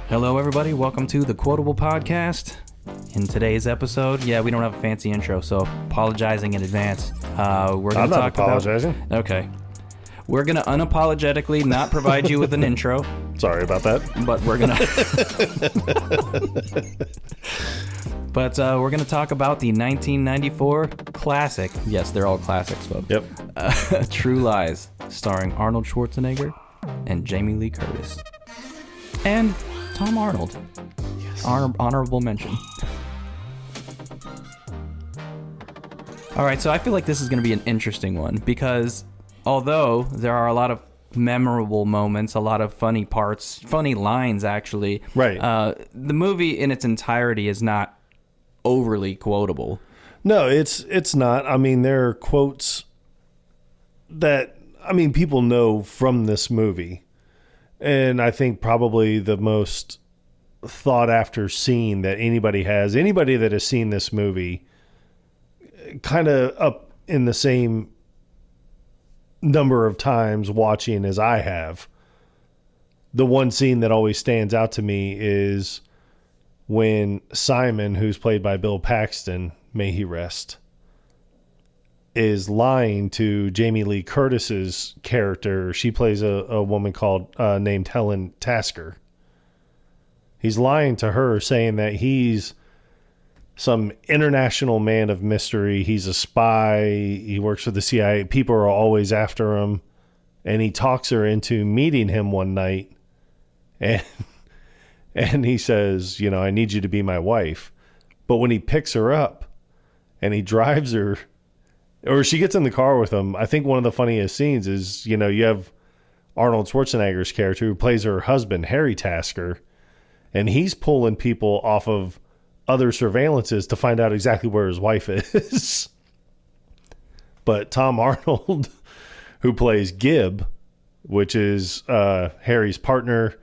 Hello, everybody. Welcome to the Quotable Podcast. In today's episode, we don't have a fancy intro, so apologizing in advance. We're going to talk apologizing. Okay. We're going to unapologetically not provide you with an intro. Sorry about that. But we're going to... we're going to talk about the 1994 classic. Yes, they're all classics, folks. Yep. True Lies, starring Arnold Schwarzenegger and Jamie Lee Curtis. And Tom Arnold. Yes. Honorable mention. All right, so I feel like this is going to be an interesting one because although there are a lot of memorable moments, a lot of funny parts, funny lines actually, right? The movie in its entirety is not overly quotable. No, it's not. I mean, there are quotes that people know from this movie. And I think probably the most thought after scene that anybody that has seen this movie, kind of up in the same number of times watching as I have. The one scene that always stands out to me is when Simon, who's played by Bill Paxton, may he rest, is lying to Jamie Lee Curtis's character. She plays a woman named Helen Tasker. He's lying to her, saying that he's some international man of mystery. He's a spy. He works for the CIA. People are always after him. And he talks her into meeting him one night. And he says, I need you to be my wife. But when he picks her up and he drives her, or she gets in the car with him, I think one of the funniest scenes is, you have Arnold Schwarzenegger's character who plays her husband, Harry Tasker, and he's pulling people off of other surveillances to find out exactly where his wife is. But Tom Arnold, who plays Gib, which is Harry's partner,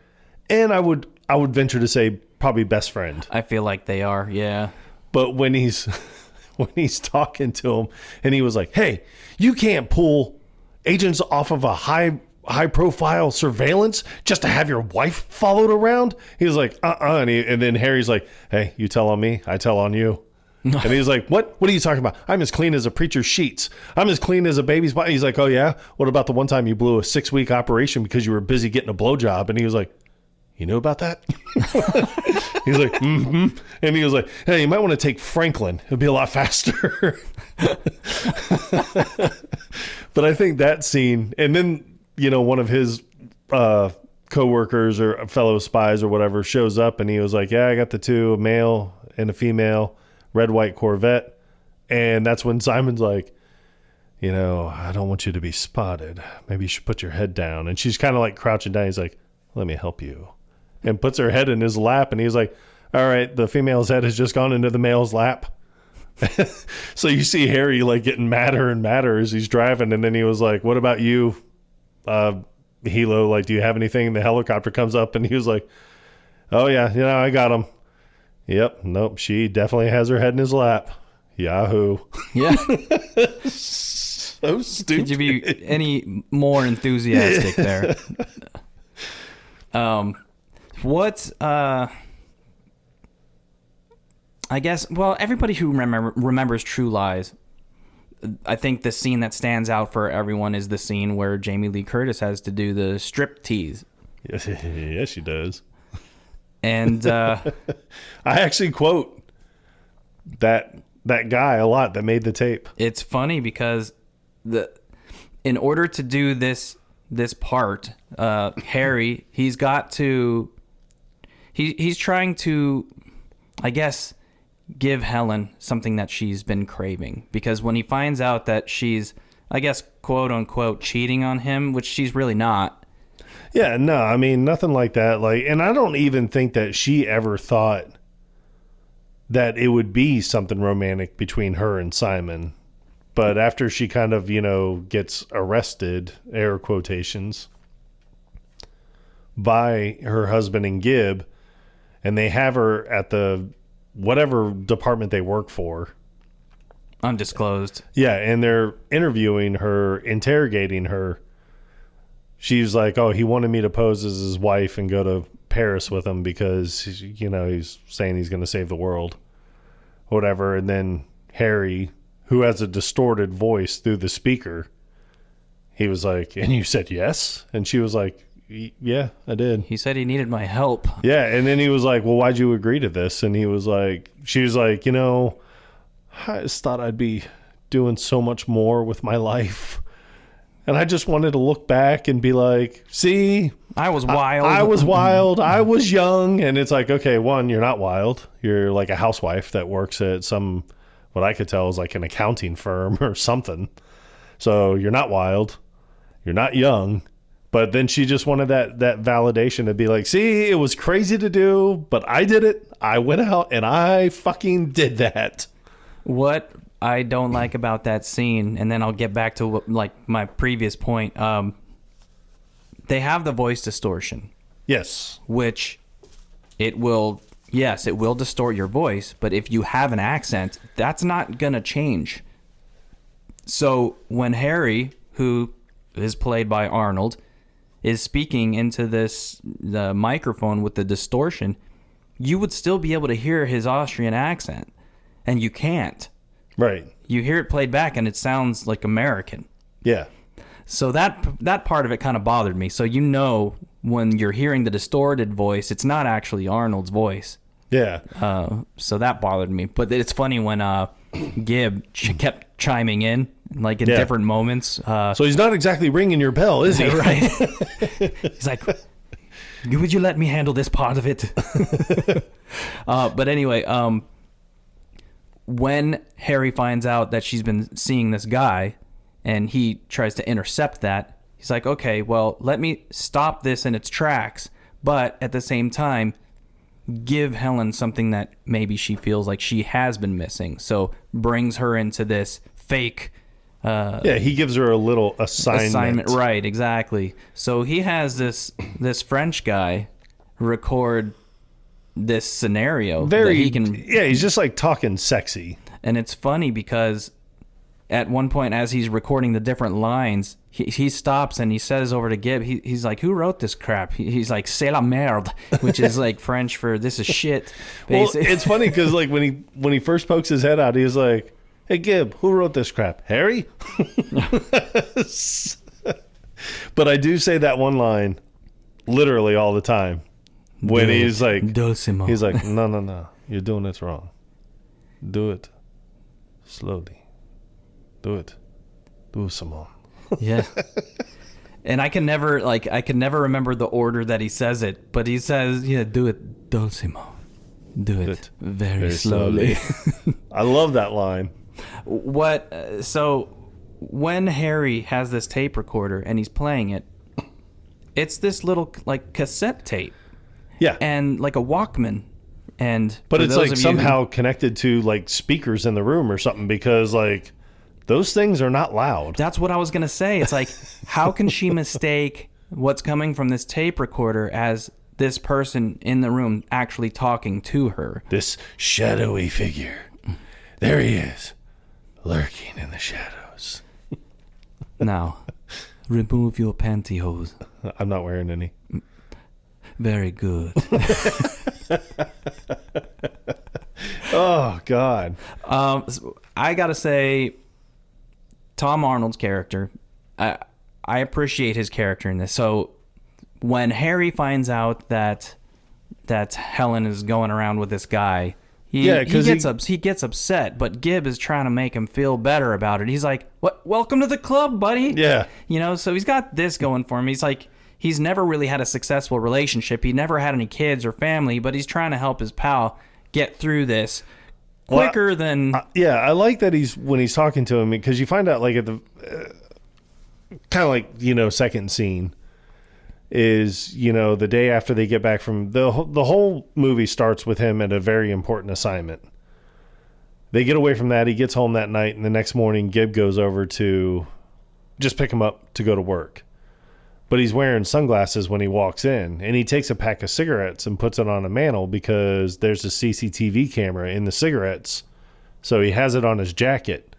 and I would venture to say probably best friend. I feel like they are, yeah. But when he's talking to him and he was like, hey, you can't pull agents off of a high profile surveillance just to have your wife followed around. He was like, and then Harry's like, hey, you tell on me, I tell on you. And he's like, what are you talking about? I'm as clean as a preacher's sheets. I'm as clean as a baby's body. He's like, oh yeah, what about the one time you blew a 6-week operation because you were busy getting a blowjob? And he was like, you knew about that? He's like, mm-hmm. And he was like, hey, you might want to take Franklin. It'll be a lot faster. But I think that scene, and then, one of his coworkers or fellow spies or whatever shows up and he was like, yeah, I got the two, a male and a female, red, white Corvette. And that's when Simon's like, I don't want you to be spotted. Maybe you should put your head down. And she's kind of like crouching down. He's like, let me help you. And puts her head in his lap. And he's like, all right, the female's head has just gone into the male's lap. So you see Harry like getting madder and madder as he's driving. And then he was like, what about you, Hilo? Like, do you have anything? And the helicopter comes up and he was like, oh yeah, I got him. Yep. Nope. She definitely has her head in his lap. Yahoo. Yeah. So stupid. Could you be any more enthusiastic there? I guess, everybody who remembers True Lies, I think the scene that stands out for everyone is the scene where Jamie Lee Curtis has to do the strip tease. Yes, she does. And I actually quote that guy a lot that made the tape. It's funny because in order to do this part, Harry, he's trying to, I guess, give Helen something that she's been craving, because when he finds out that she's, I guess, quote unquote, cheating on him, which she's really not. Yeah, no, nothing like that. And I don't even think that she ever thought that it would be something romantic between her and Simon. But after she kind of, gets arrested, air quotations, by her husband and Gib, and they have her at the whatever department they work for. Undisclosed. Yeah, and they're interviewing her, interrogating her. She's like, oh, he wanted me to pose as his wife and go to Paris with him because, he's saying he's going to save the world, whatever. And then Harry, who has a distorted voice through the speaker, he was like, and you said yes? And she was like, yeah, I did. He said he needed my help. Yeah, and then he was like, well, why'd you agree to this? And he was like, she was like, I just thought I'd be doing so much more with my life. And I just wanted to look back and be like, see, I was wild. I was wild. I was young. And it's like, okay, one, you're not wild. You're like a housewife that works at some, what I could tell is like an accounting firm or something. So you're not wild. You're not young. But then she just wanted that validation to be like, see, it was crazy to do, but I did it. I went out and I fucking did that. What I don't like about that scene, and then I'll get back to my previous point. They have the voice distortion. Yes. Which it will distort your voice, but if you have an accent, that's not going to change. So when Harry, who is played by Arnold, is speaking into the microphone with the distortion, you would still be able to hear his Austrian accent, and you can't. Right. You hear it played back, and it sounds like American. Yeah. So that part of it kind of bothered me. So when you're hearing the distorted voice, it's not actually Arnold's voice. Yeah. So that bothered me. But it's funny when Gib kept chiming in, like in different moments. So he's not exactly ringing your bell, is he? Right. He's like, would you let me handle this part of it? But anyway, when Harry finds out that she's been seeing this guy and he tries to intercept that, he's like, okay, well, let me stop this in its tracks. But at the same time, give Helen something that maybe she feels like she has been missing. So brings her into this fake... he gives her a little assignment. Right, exactly. So he has this French guy record this scenario. He's just like talking sexy. And it's funny because at one point as he's recording the different lines, he stops and he says over to Gib, he's like, who wrote this crap? He's like, c'est la merde, which is like French for this is shit. Well, it's funny because like when he first pokes his head out, he's like, hey, Gib, who wrote this crap? Harry? But I do say that one line literally all the time. When he's like, Dulcimo. He's like, no, you're doing it wrong. Do it slowly. Do it. Do some more. Yeah. And I can never remember the order that he says it, but he says, do it Dulcimo. Do it very slowly. I love that line. So when Harry has this tape recorder and he's playing it, it's this little like cassette tape. Yeah. And like a Walkman. But it's like somehow connected to like speakers in the room or something because like those things are not loud. That's what I was going to say. It's like, how can she mistake what's coming from this tape recorder as this person in the room actually talking to her? This shadowy figure. There he is, lurking in the shadows. Now, remove your pantyhose. I'm not wearing any. Very good. Oh, God. I got to say, Tom Arnold's character, I appreciate his character in this. So when Harry finds out that Helen is going around with this guy, he gets upset, but Gib is trying to make him feel better about it. He's like, "What? Welcome to the club, buddy." Yeah. So he's got this going for him. He's like, he's never really had a successful relationship. He never had any kids or family, but he's trying to help his pal get through this quicker than... I like that when he's talking to him, because you find out like at the kind of like, second scene is, the day after they get back from the whole movie starts with him at a very important assignment. They get away from that. He gets home that night, and the next morning Gib goes over to just pick him up to go to work. But he's wearing sunglasses when he walks in, and he takes a pack of cigarettes and puts it on a mantle because there's a CCTV camera in the cigarettes. So he has it on his jacket.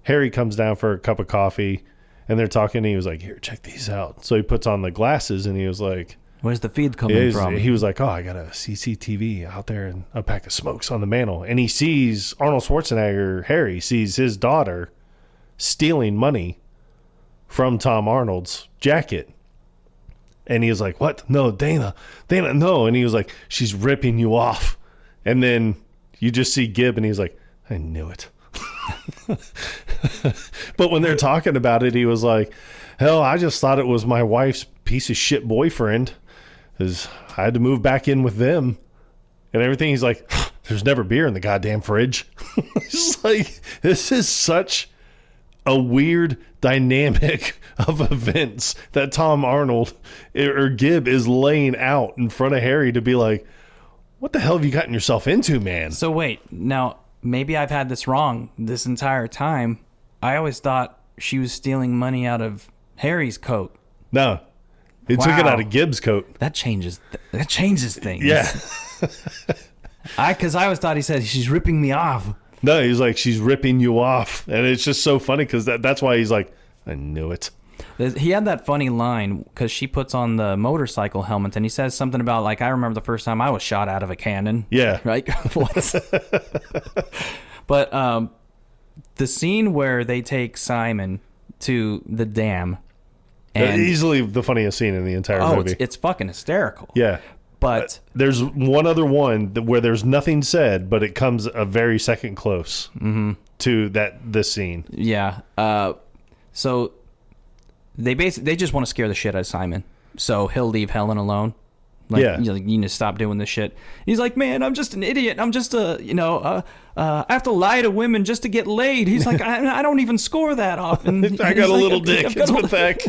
Harry comes down for a cup of coffee, and they're talking, and he was like, here, check these out. So he puts on the glasses, and he was like, Where's the feed coming from? He was like, oh, I got a CCTV out there and a pack of smokes on the mantle. And he sees Arnold Schwarzenegger, Harry, sees his daughter stealing money from Tom Arnold's jacket. And he was like, what? No, Dana, no. And he was like, she's ripping you off. And then you just see Gib and he's like, I knew it. But when they're talking about it, he was like, hell, I just thought it was my wife's piece of shit boyfriend, because I had to move back in with them and everything. He's like, there's never beer in the goddamn fridge. It's like, this is such a weird dynamic of events that Tom Arnold or Gib is laying out in front of Harry to be like, what the hell have you gotten yourself into, man? So wait, now maybe I've had this wrong this entire time. I always thought she was stealing money out of Harry's coat. No, he took it out of Gib's coat. That changes things. Yeah. Because I always thought he said, she's ripping me off. No, he's like, she's ripping you off. And it's just so funny because that's why he's like, I knew it. He had that funny line because she puts on the motorcycle helmet and he says something about, like, I remember the first time I was shot out of a cannon. Yeah. Right? What? But the scene where they take Simon to the dam. And, easily the funniest scene in the entire movie. It's fucking hysterical. Yeah. But there's one other one where there's nothing said, but it comes a very second close to this scene. Yeah. So they just want to scare the shit out of Simon. So he'll leave Helen alone. Like, yeah. You need to stop doing this shit. He's like, man, I'm just an idiot. I'm just I have to lie to women just to get laid. He's like, I don't even score that often. I got a little dick. It's pathetic.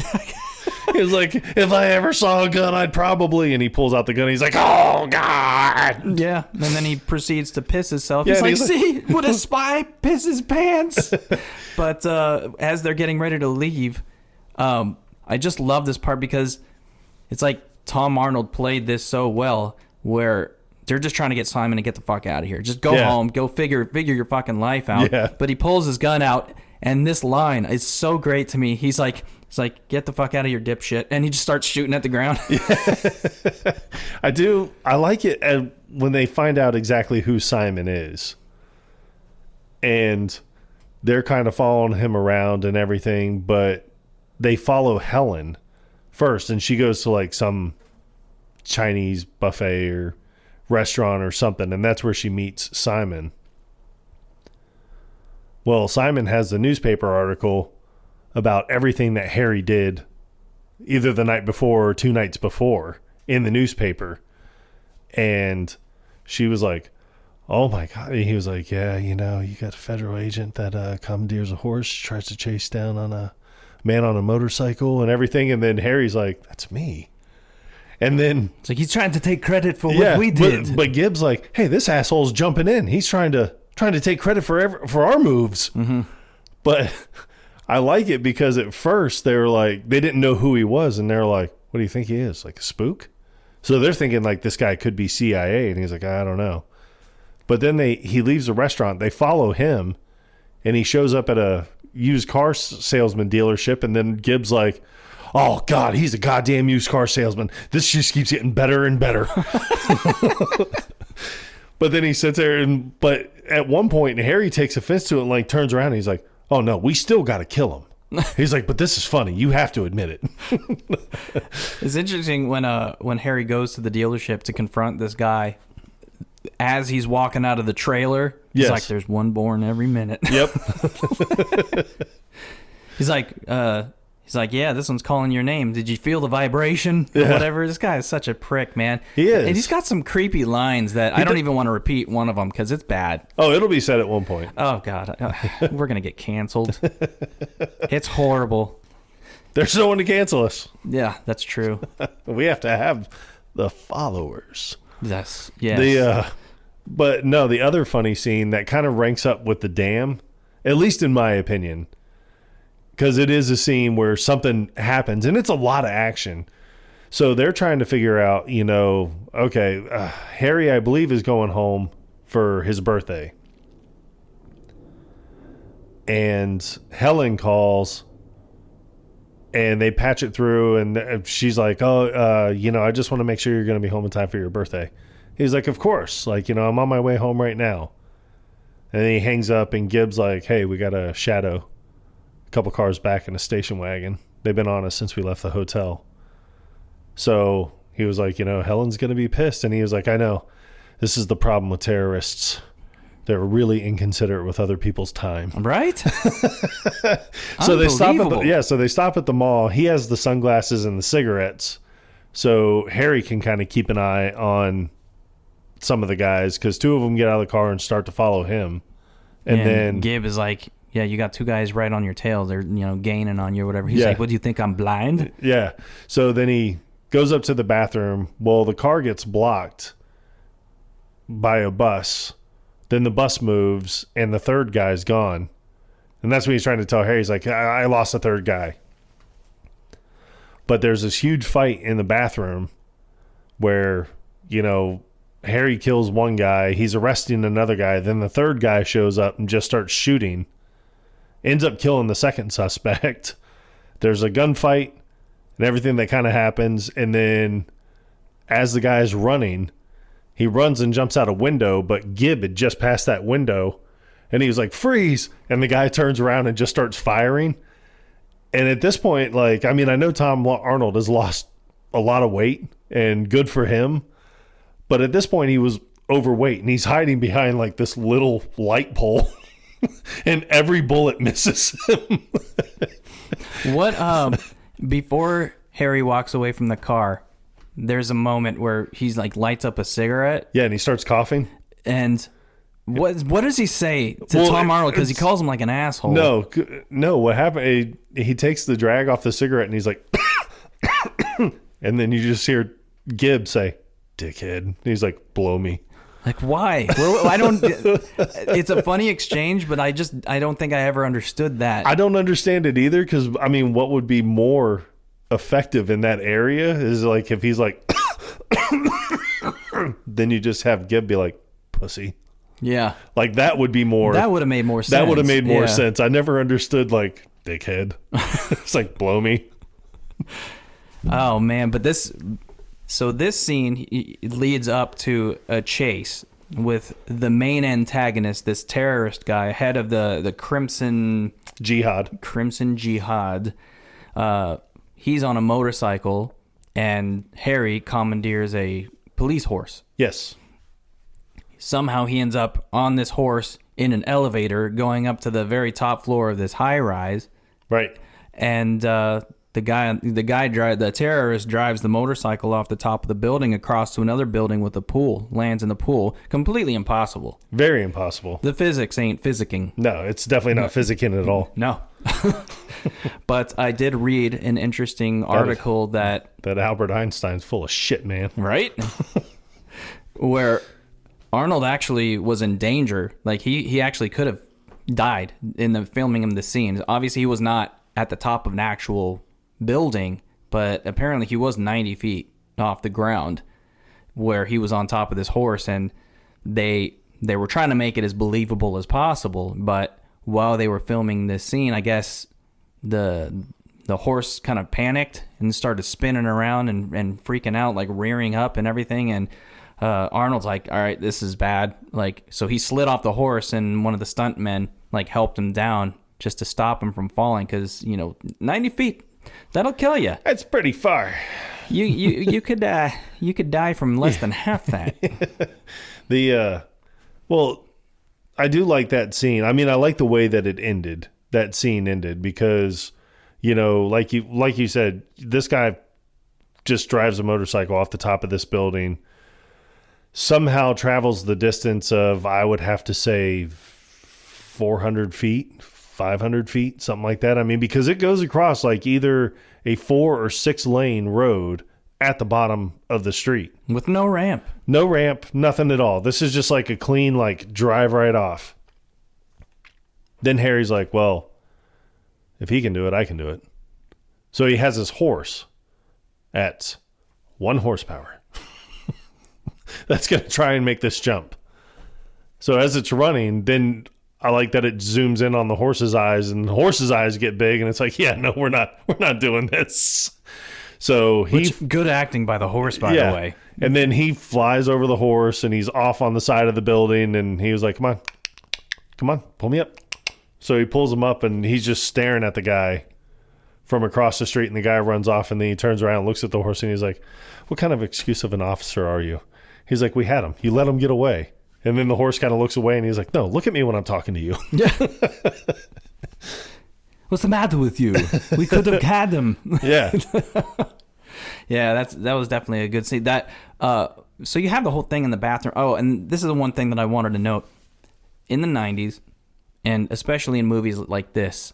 He was like, if I ever saw a gun, I'd probably. And he pulls out the gun. And he's like, oh, God. Yeah. And then he proceeds to piss himself. Yeah, he's like, see, would a spy piss his pants? But as they're getting ready to leave, I just love this part because it's like Tom Arnold played this so well where they're just trying to get Simon to get the fuck out of here. Just go home. Go figure your fucking life out. Yeah. But he pulls his gun out. And this line is so great to me. He's like, get the fuck out of your dipshit. And he just starts shooting at the ground. I like it when they find out exactly who Simon is. And they're kind of following him around and everything. But they follow Helen first. And she goes to like some Chinese buffet or restaurant or something. And that's where she meets Simon. Well, Simon has the newspaper article about everything that Harry did either the night before or 2 nights before in the newspaper. And she was like, oh my God. And he was like, yeah, you got a federal agent that commandeers a horse, tries to chase down on a man on a motorcycle and everything. And then Harry's like, that's me. And then it's like he's trying to take credit for what we did. But Gibbs like, hey, this asshole's jumping in. He's trying to take credit for our moves. Mm-hmm. But I like it because at first they were like, they didn't know who he was. And they're like, what do you think he is? Like a spook? So they're thinking like this guy could be CIA. And he's like, I don't know. But then he leaves the restaurant. They follow him and he shows up at a used car salesman dealership. And then Gibbs like, oh God, he's a goddamn used car salesman. This just keeps getting better and better. But then he sits there but at one point Harry takes offense to it and like turns around and he's like, oh no, we still got to kill him. He's like, but this is funny. You have to admit it. It's interesting when Harry goes to the dealership to confront this guy as he's walking out of the trailer. He's like, there's one born every minute. Yep. He's like, yeah, this one's calling your name. Did you feel the vibration or whatever? This guy is such a prick, man. He is. And he's got some creepy lines that I don't even want to repeat one of them because it's bad. Oh, it'll be said at one point. Oh, God. We're going to get canceled. It's horrible. There's no one to cancel us. Yeah, that's true. We have to have the followers. Yes. But no, the other funny scene that kind of ranks up with the dam, at least in my opinion, because it is a scene where something happens and it's a lot of action. So they're trying to figure out, Harry, I believe, is going home for his birthday. And Helen calls And they patch it through, and she's like, oh, I just want to make sure you're going to be home in time for your birthday. He's like, of course. Like, I'm on my way home right now. And then he hangs up, and Gibbs like, hey, we got a shadow a couple cars back in a station wagon. They've been on us since we left the hotel. So he was like, Helen's going to be pissed. And he was like, I know. This is the problem with terrorists. They're really inconsiderate with other people's time. Right? So they stop at the mall. He has the sunglasses and the cigarettes. So Harry can kind of keep an eye on some of the guys because two of them get out of the car and start to follow him. And then Gib is like, yeah, you got two guys right on your tail. They're, gaining on you or whatever. He's like, what do you think? I'm blind? Yeah. So then he goes up to the bathroom. Well, the car gets blocked by a bus. Then the bus moves, and the third guy's gone. And that's when he's trying to tell Harry. He's like, I lost a third guy. But there's this huge fight in the bathroom where, Harry kills one guy. He's arresting another guy. Then the third guy shows up and just starts shooting. Ends up killing the second suspect. There's a gunfight and everything that kind of happens. And then as the guy's running, he runs and jumps out a window, but Gib had just passed that window, and he was like, freeze! And the guy turns around and just starts firing. And at this point, I know Tom Arnold has lost a lot of weight, and good for him, but at this point he was overweight, and he's hiding behind, this little light pole, and every bullet misses him. Before Harry walks away from the car, there's a moment where he's lights up a cigarette. Yeah, and he starts coughing. And what does he say to Tom Arnold? Because he calls him an asshole. No. What happened? He takes the drag off the cigarette and he's like, and then you just hear Gibb say, "Dickhead." And he's like, "Blow me." Why? I don't. It's a funny exchange, but I don't think I ever understood that. I don't understand it either. Because what would be more effective in that area is if he's like then you just have Gibb be like, pussy. Yeah, that would be more, that would have made more sense. I never understood dickhead. It's blow me. Oh man, but this scene leads up to a chase with the main antagonist, this terrorist guy, head of the Crimson Jihad. He's on a motorcycle, and Harry commandeers a police horse. Yes. Somehow he ends up on this horse in an elevator going up to the very top floor of this high rise. Right. And the terrorist drives the motorcycle off the top of the building across to another building with a pool, lands in the pool. Completely impossible. Very impossible. The physics ain't physicking. No, it's definitely not physicking at all. No. But I did read an interesting article that Albert Einstein's full of shit, man. Right? Where Arnold actually was in danger. He actually could have died in the filming of the scene. Obviously, he was not at the top of an actual building, but apparently he was 90 feet off the ground where he was on top of this horse, and they were trying to make it as believable as possible. But while they were filming this scene, I guess the horse kind of panicked and started spinning around and freaking out, rearing up and everything. And Arnold's like, all right, this is bad. So he slid off the horse, and one of the stuntmen helped him down just to stop him from falling, because 90 feet, that'll kill you. That's pretty far. You could die from less than half that. Well, I do like that scene. I like the way that it ended. That scene ended because, like you said, this guy just drives a motorcycle off the top of this building, somehow travels the distance of, I would have to say, 400 feet, 500 feet, something like that. Because it goes across either a 4 or 6 lane road at the bottom of the street. With no ramp. No ramp, nothing at all. This is just a clean, drive right off. Then Harry's like, well, if he can do it, I can do it. So he has his horse at 1 horsepower. That's going to try and make this jump. So as it's running, then I like that it zooms in on the horse's eyes, and the horse's eyes get big, and it's like, yeah, no, we're not doing this. So good acting by the horse, by the way. And then he flies over the horse, and he's off on the side of the building, and he was like, come on, pull me up. So he pulls him up, and he's just staring at the guy from across the street, and the guy runs off, and then he turns around and looks at the horse, and he's like, what kind of excuse of an officer are you? He's like, we had him. You let him get away. And then the horse kind of looks away, and he's like, no, look at me when I'm talking to you. Yeah. What's the matter with you? We could have had him. Yeah. Yeah, that was definitely a good scene. So you have the whole thing in the bathroom. Oh, and this is the one thing that I wanted to note. In the 90s, and especially in movies like this,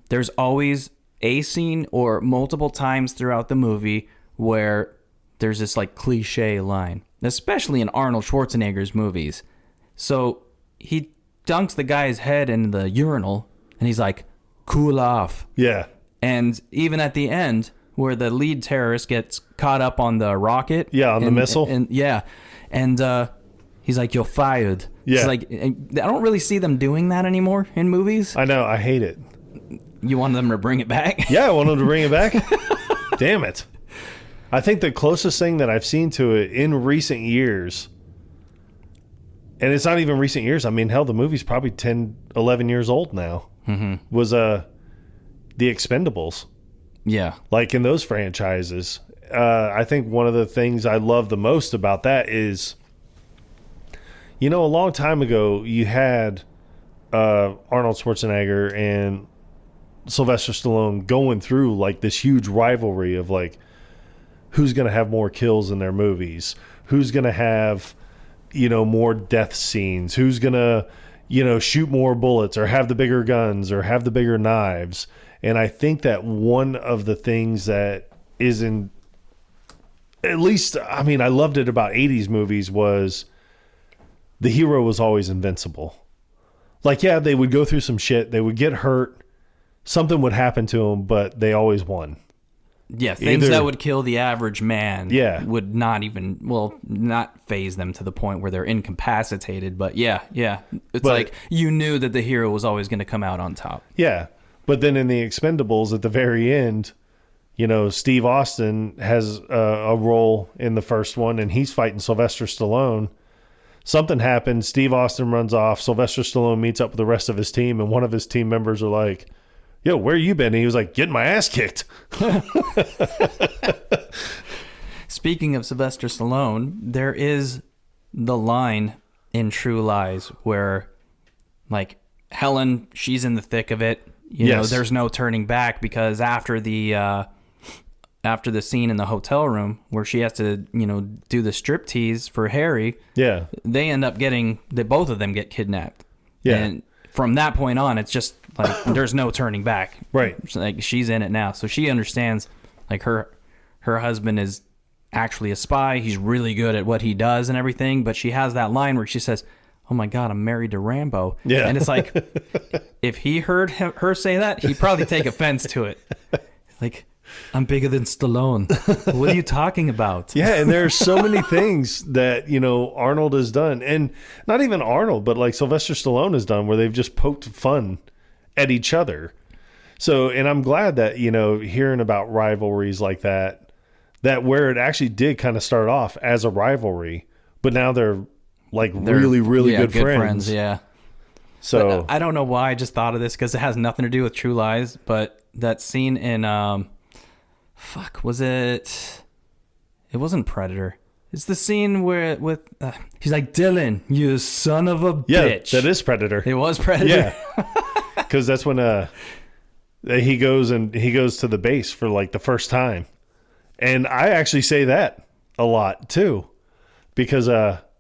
there's always a scene or multiple times throughout the movie where there's this like cliche line, especially in Arnold Schwarzenegger's movies. So he dunks the guy's head in the urinal, and he's like, cool off. Yeah. And even at the end, where the lead terrorist gets caught up on the rocket. Yeah, on the missile. And he's like, you're fired. Yeah. It's like, I don't really see them doing that anymore in movies. I know. I hate it. You want them to bring it back? Yeah, I want them to bring it back. Damn it. I think the closest thing that I've seen to it in recent years, and it's not even recent years, I mean, hell, the movie's probably 10, 11 years old now, was The Expendables. Yeah. Like in those franchises. I think one of the things I love the most about that is, you know, a long time ago, you had Arnold Schwarzenegger and Sylvester Stallone going through like this huge rivalry of like, who's going to have more kills in their movies? Who's going to have, you know, more death scenes? Who's going to, you know, shoot more bullets or have the bigger guns or have the bigger knives? And I think that one of the things that is in, at least, I mean, I loved it about 80s movies was the hero was always invincible. Like, yeah, they would go through some shit. They would get hurt. Something would happen to them, but they always won. Yeah, things that would kill the average man would not even, not phase them to the point where they're incapacitated. But yeah. It's like you knew that the hero was always going to come out on top. Yeah. But then in the Expendables at the very end, you know, Steve Austin has a role in the first one, and he's fighting Sylvester Stallone. Something happens. Steve Austin runs off. Sylvester Stallone meets up with the rest of his team, and one of his team members are like, yo, where you been? And he was like, getting my ass kicked. Speaking of Sylvester Stallone, there is the line in True Lies where, like, Helen, she's in the thick of it. You know, there's no turning back because after the scene in the hotel room where she has to, you know, do the striptease for Harry, they end up both of them get kidnapped. Yeah. And from that point on, it's just like there's no turning back. Right. Like she's in it now. So she understands like her husband is actually a spy. He's really good at what he does and everything. But she has that line where she says, oh my God, I'm married to Rambo. Yeah. And it's like, if he heard her say that, he'd probably take offense to it. Like, I'm bigger than Stallone. What are you talking about? Yeah, and there are so many things that, you know, Arnold has done. And not even Arnold, but like Sylvester Stallone has done where they've just poked fun at each other. So, and I'm glad that, you know, hearing about rivalries like that where it actually did kind of start off as a rivalry, but now they're really, really good friends. Yeah. So but I don't know why I just thought of this because it has nothing to do with True Lies, but that scene in it wasn't Predator. It's the scene where he's like, Dylan, you son of a bitch. Yeah, that is Predator. It was Predator. Yeah. Because that's when he goes to the base for like the first time. And I actually say that a lot too. Because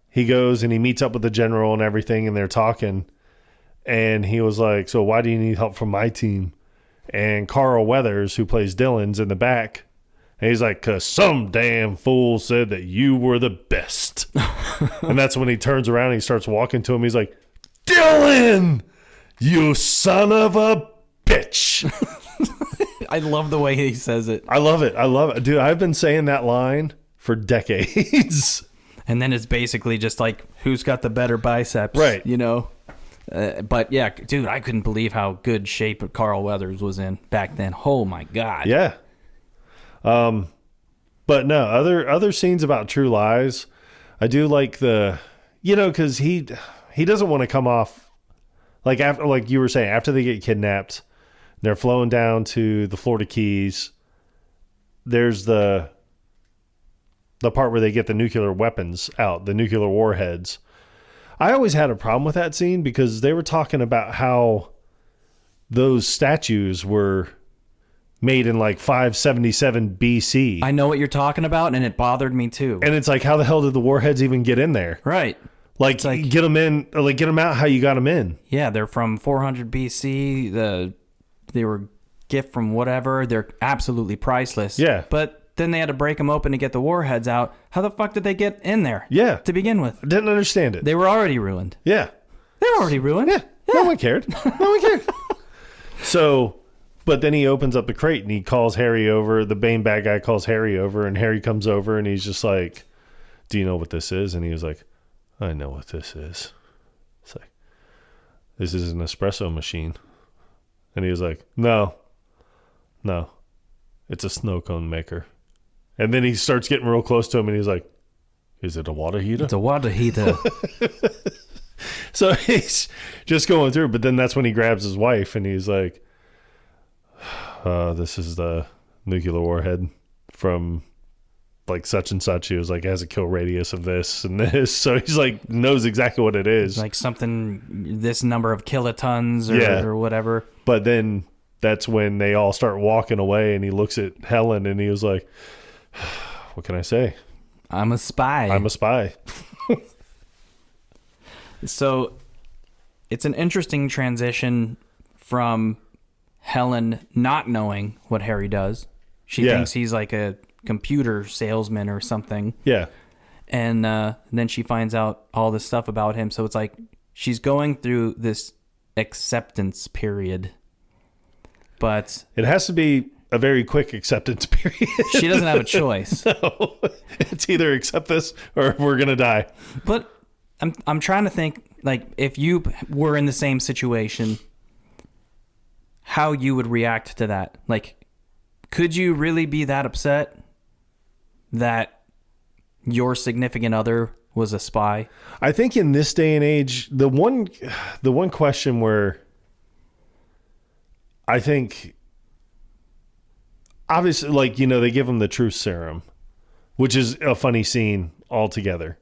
he goes and he meets up with the general and everything, and they're talking. And he was like, so why do you need help from my team? And Carl Weathers, who plays Dylan's in the back, and he's like, 'cause some damn fool said that you were the best. And that's when he turns around and he starts walking to him. He's like, Dylan, you son of a bitch. I love the way he says it. I love it. Dude, I've been saying that line for decades. And then it's basically just like, who's got the better biceps? Right. You know? But yeah, dude, I couldn't believe how good shape Carl Weathers was in back then. Oh my God. Yeah. But no, other scenes about True Lies. I do like because he doesn't want to come off like after, like you were saying, after they get kidnapped, they're flowing down to the Florida Keys. There's the part where they get the nuclear weapons out, the nuclear warheads. I always had a problem with that scene because they were talking about how those statues were made in like 577 BC. I know what you're talking about, and it bothered me too. And it's like, how the hell did the warheads even get in there? Right. Like get them in, like get them out how you got them in. Yeah, they're from 400 BC. They were gift from whatever. They're absolutely priceless. Yeah. But then they had to break them open to get the warheads out. How the fuck did they get in there? Yeah. To begin with. I didn't understand it. They were already ruined. Yeah. They were already ruined. Yeah. No one cared. No one cared. So, but then he opens up the crate and he calls Harry over. The Bane bad guy calls Harry over, and Harry comes over and he's just like, "Do you know what this is?" And he was like, "I know what this is." It's like, "This is an espresso machine." And he was like, No, it's a snow cone maker." And then he starts getting real close to him and he's like, "Is it a water heater?" It's a water heater. So he's just going through, but then that's when he grabs his wife and he's like, "This is the nuclear warhead from like such and such." He was like, "It has a kill radius of this and this." So he's like, knows exactly what it is. Like something, this number of kilotons or whatever. But then that's when they all start walking away and he looks at Helen and he was like, "What can I say? I'm a spy." I'm a spy. So it's an interesting transition from Helen not knowing what Harry does. She thinks he's like a computer salesman or something. Yeah. And then she finds out all this stuff about him. So it's like she's going through this acceptance period. But it has to be a very quick acceptance period. She doesn't have a choice. No. It's either accept this or we're going to die. But I'm trying to think, like, if you were in the same situation, how you would react to that. Like, could you really be that upset that your significant other was a spy? I think in this day and age, the one question where I think, obviously, like, they give him the truth serum, which is a funny scene altogether.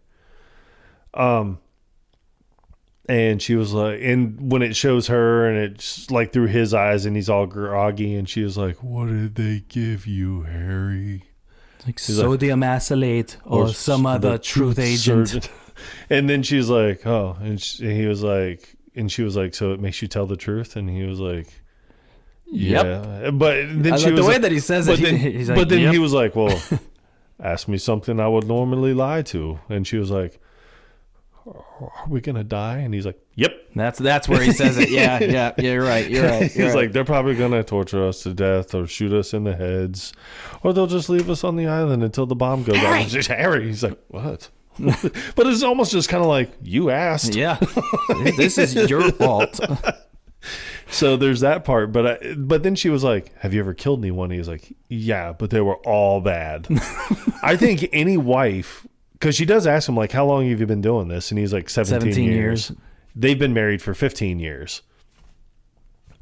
And she was like, and when it shows her and it's like through his eyes and he's all groggy and she was like, "What did they give you, Harry?" Like sodium acylate or some other truth agent. Surgeon. And then she's like, "Oh," and he was like, and she was like, "So it makes you tell the truth?" And he was like, "Yeah." Yep. But then she was the way that he says it. He's like, but then yep. he was like, "Well, ask me something I would normally lie to." And she was like, "Are we gonna die?" And he's like, "Yep." That's where he says it. Yeah, you're right. He's like, "They're probably gonna torture us to death or shoot us in the heads, or they'll just leave us on the island until the bomb goes off." It's just Harry. He's like, "What?" But it's almost just kind of like, you asked. Yeah, this is your fault. So there's that part. But then she was like, "Have you ever killed anyone?" He was like, "Yeah, but they were all bad." I think any wife. Because she does ask him, like, "How long have you been doing this?" And he's like, 17 years. They've been married for 15 years.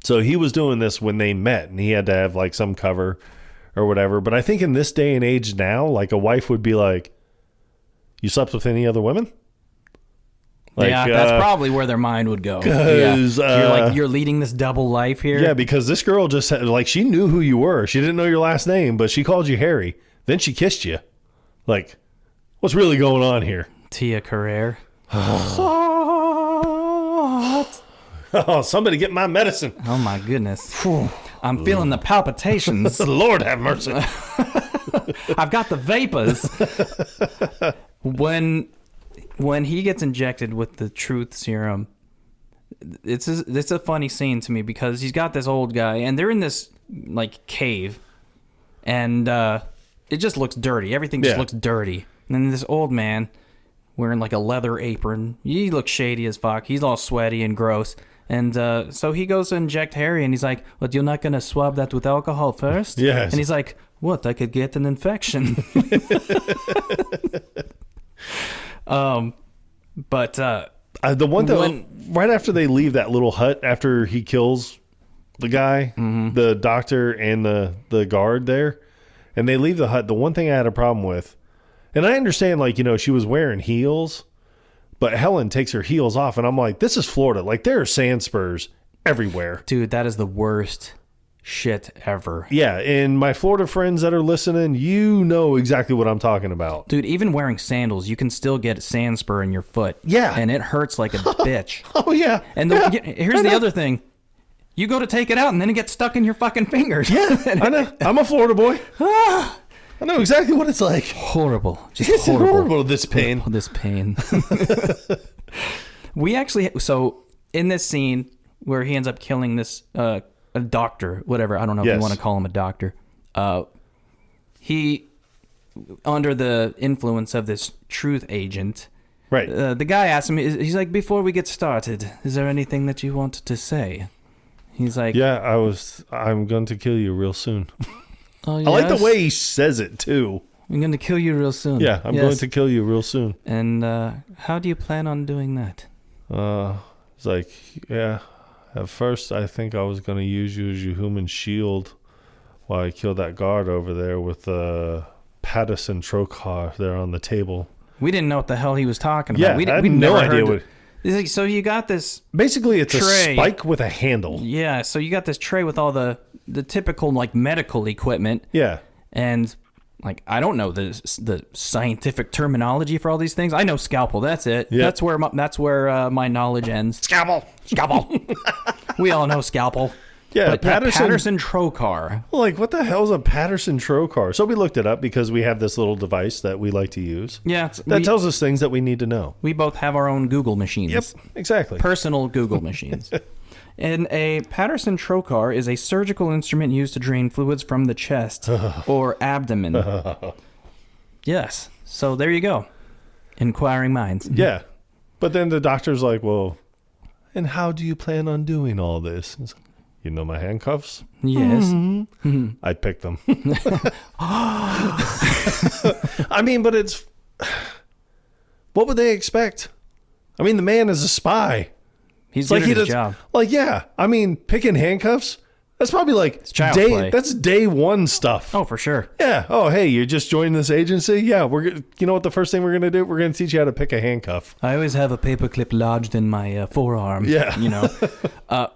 So he was doing this when they met, and he had to have, like, some cover or whatever. But I think in this day and age now, like, a wife would be like, "You slept with any other women?" Like, yeah, that's probably where their mind would go. Yeah. You're leading this double life here. Yeah, because this girl just said, like, she knew who you were. She didn't know your last name, but she called you Harry. Then she kissed you. Like, what's really going on here? Tia Carrere. Oh, somebody get my medicine. Oh, my goodness. I'm feeling the palpitations. Lord have mercy. I've got the vapors. When he gets injected with the truth serum, it's a funny scene to me because he's got this old guy, and they're in this, like, cave, and it just looks dirty. Everything just looks dirty. And then this old man wearing like a leather apron. He looks shady as fuck. He's all sweaty and gross. And so he goes to inject Harry, and he's like, "But you're not gonna swab that with alcohol first?" Yes. And he's like, "What? I could get an infection." But the one that right after they leave that little hut, after he kills the guy, the doctor and the guard there, and they leave the hut, the one thing I had a problem with, and I understand, like, she was wearing heels, but Helen takes her heels off, and I'm like, this is Florida. Like, there are sand spurs everywhere. Dude, that is the worst shit ever. Yeah, and my Florida friends that are listening, you know exactly what I'm talking about. Dude, even wearing sandals, you can still get sand spur in your foot. Yeah. And it hurts like a bitch. Oh, yeah. And here's the other thing. You go to take it out, and then it gets stuck in your fucking fingers. Yeah, I know. I'm a Florida boy. I know exactly what it's like. Horrible. Just It's horrible, this pain. This pain. We actually, so in this scene where he ends up killing this a doctor, whatever, I don't know if you want to call him a doctor. He, under the influence of this truth agent, Right. the guy asks him, he's like, "Before we get started, is there anything that you want to say?" He's like, Yeah, I'm going to kill you real soon. "Oh, yes? I like the way he says it, too. I'm going to kill you real soon." Yeah, I'm going to kill you real soon. And how do you plan on doing that? It's like, yeah, at first I think I was going to use you as your human shield while I killed that guard over there with Patterson Trocar there on the table. We didn't know what the hell he was talking Yeah, about. I had no idea what... Like, so you got this... Basically, it's tray. a spike with a handle. Yeah, so you got this tray with all the typical, like, medical equipment. Yeah. And, like, I don't know the scientific terminology for all these things. I know scalpel, that's it. Yeah. That's where my knowledge ends. Scalpel. We all know scalpel. Yeah, But Patterson Trocar. Like, what the hell is a Patterson Trocar? So we looked it up because we have this little device that we like to use. Yeah. That tells us things that we need to know. We both have our own Google machines. Yep, exactly. Personal Google machines. And a Patterson Trocar is a surgical instrument used to drain fluids from the chest or abdomen. Yes. So there you go. Inquiring minds. Yeah. But then the doctor's like, well, and how do you plan on doing all this? It's like, you know my handcuffs? Yes. Mm-hmm. I picked them. I mean, but it's... What would they expect? I mean, the man is a spy. He's good at his job. Like, yeah. I mean, picking handcuffs, that's probably like play. That's day one stuff. Oh, for sure. Yeah. Oh, hey, you just joined this agency? Yeah, you know what the first thing we're going to do? We're going to teach you how to pick a handcuff. I always have a paperclip lodged in my forearm. Yeah. You know.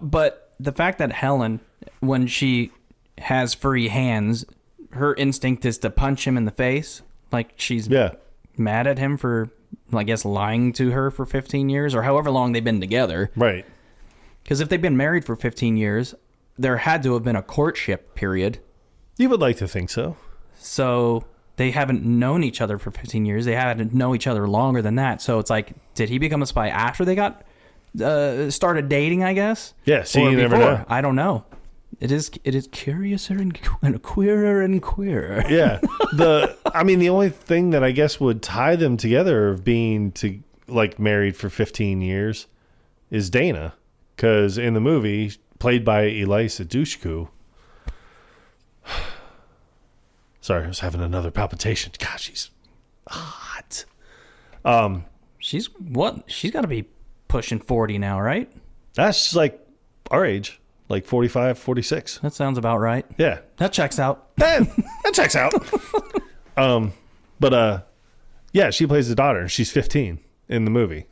But the fact that Helen, when she has free hands, her instinct is to punch him in the face. Like she's mad at him for, I guess, lying to her for 15 years or however long they've been together. Right. Because if they've been married for 15 years, there had to have been a courtship period. You would like to think so. So they haven't known each other for 15 years. They haven't known each other longer than that. So it's like, did he become a spy after they got started dating, I guess? Yeah, see, you never know. I don't know. It is curiouser and queerer and queerer. Yeah. The only thing that I guess would tie them together of being married for 15 years is Dana. Because in the movie, played by Elisa Dushku. Sorry, I was having another palpitation. Gosh, she's hot. She's got to be pushing 40 now, right? That's like our age, like 45, 46. That sounds about right. Yeah. That checks out. That checks out. Yeah, she plays the daughter. She's 15 in the movie.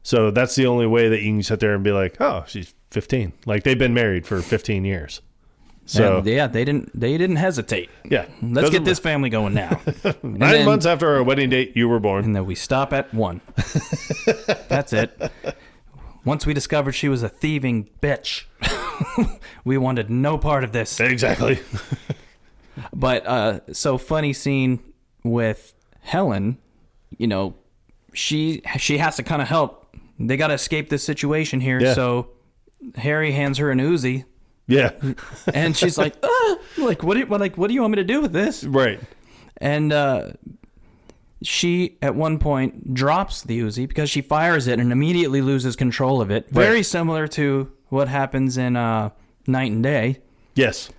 So that's the only way that you can sit there and be like, oh, she's 15. Like they've been married for 15 years. So yeah, they didn't hesitate. Yeah. Let's get this family going now. 9 months after our wedding date, you were born. And then we stop at 1. That's it. Once we discovered she was a thieving bitch, we wanted no part of this. Exactly. But so funny scene with Helen, you know, she has to kind of help. They got to escape this situation here. Yeah. So Harry hands her an Uzi. Yeah. And she's like, what do you want me to do with this? Right. And she at one point drops the Uzi because she fires it and immediately loses control of it. Very similar to what happens in Night and Day. Yes.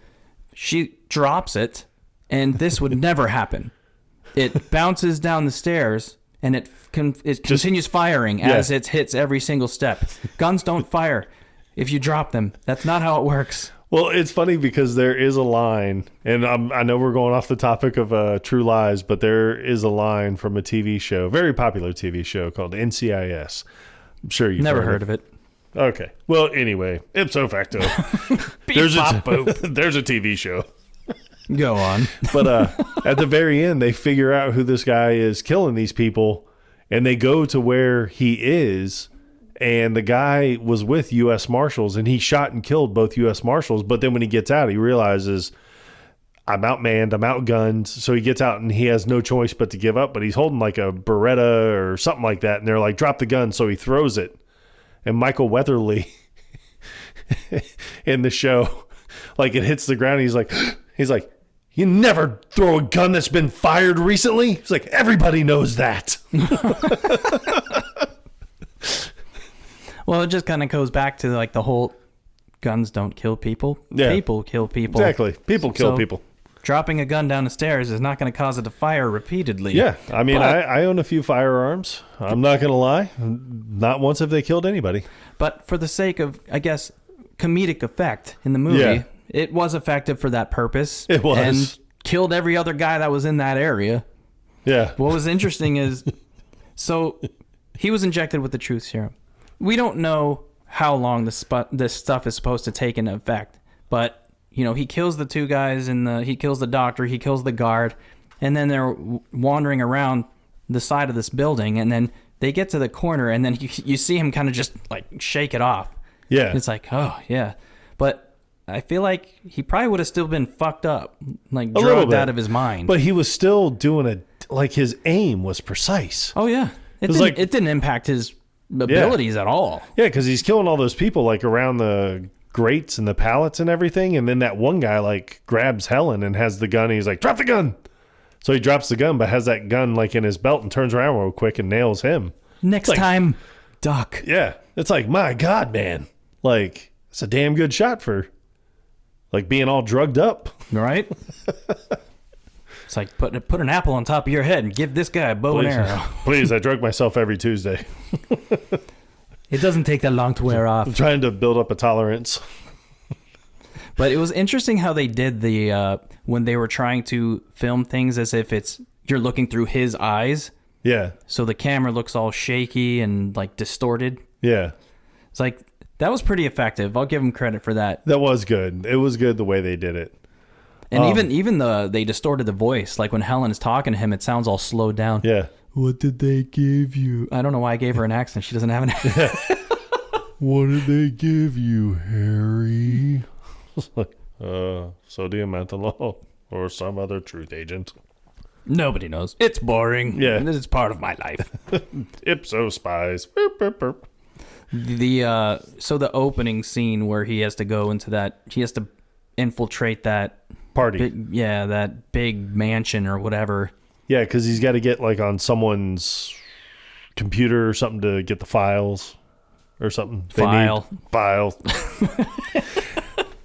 She drops it, and this would never happen. It bounces down the stairs, and it continues firing as it hits every single step. Guns don't fire if you drop them. That's not how it works. Well, it's funny because there is a line, and I know we're going off the topic of True Lies, but there is a line from a TV show, very popular TV show called NCIS. I'm sure you've never heard of it. Okay. Well, anyway, ipso facto, there's a TV show. Go on. But at the very end, they figure out who this guy is killing these people, and they go to where he is. And the guy was with U.S. Marshals, and he shot and killed both U.S. Marshals. But then when he gets out, he realizes, I'm outmanned, I'm outgunned. So he gets out, and he has no choice but to give up. But he's holding like a Beretta or something like that. And they're like, drop the gun. So he throws it. And Michael Weatherly in the show, like it hits the ground. And he's like, you never throw a gun that's been fired recently. He's like, everybody knows that. Well, it just kind of goes back to like the whole guns don't kill people. Yeah. People kill people. Exactly. People kill people. Dropping a gun down the stairs is not going to cause it to fire repeatedly. Yeah. I mean, I own a few firearms. I'm not going to lie. Not once have they killed anybody. But for the sake of, I guess, comedic effect in the movie, it was effective for that purpose. It was. And killed every other guy that was in that area. Yeah. What was interesting is, so he was injected with the truth serum. We don't know how long this stuff is supposed to take into effect, but he kills the two guys he kills the doctor, he kills the guard, and then they're wandering around the side of this building, and then they get to the corner, and then you see him kind of just like shake it off. Yeah. It's like, oh yeah, but I feel like he probably would have still been fucked up, like drugged out of his mind. But he was still doing like his aim was precise. Oh yeah, it didn't impact his abilities at all. Yeah, because he's killing all those people like around the grates and the pallets and everything, and then that one guy like grabs Helen and has the gun, and he's like, drop the gun. So he drops the gun but has that gun like in his belt and turns around real quick and nails him. Next time, duck. Yeah, it's like, my God, man, like it's a damn good shot for like being all drugged up, right? It's like put an apple on top of your head and give this guy a bow and arrow. Please, I drug myself every Tuesday. It doesn't take that long to wear off. I'm trying to build up a tolerance. But it was interesting how they did when they were trying to film things as if you're looking through his eyes. Yeah. So the camera looks all shaky and like distorted. Yeah. It's like, that was pretty effective. I'll give him credit for that. That was good. It was good the way they did it. And even they distorted the voice. Like when Helen is talking to him, it sounds all slowed down. Yeah. What did they give you? I don't know why I gave her an accent. She doesn't have an accent. What did they give you, Harry? Sodium methanol or some other truth agent. Nobody knows. It's boring. Yeah. This is part of my life. Ipso spies. Burp, burp, burp. So the opening scene where he has to go into he has to infiltrate that party. That big mansion or whatever. Yeah, because he's got to get like on someone's computer or something to get the files or something. File.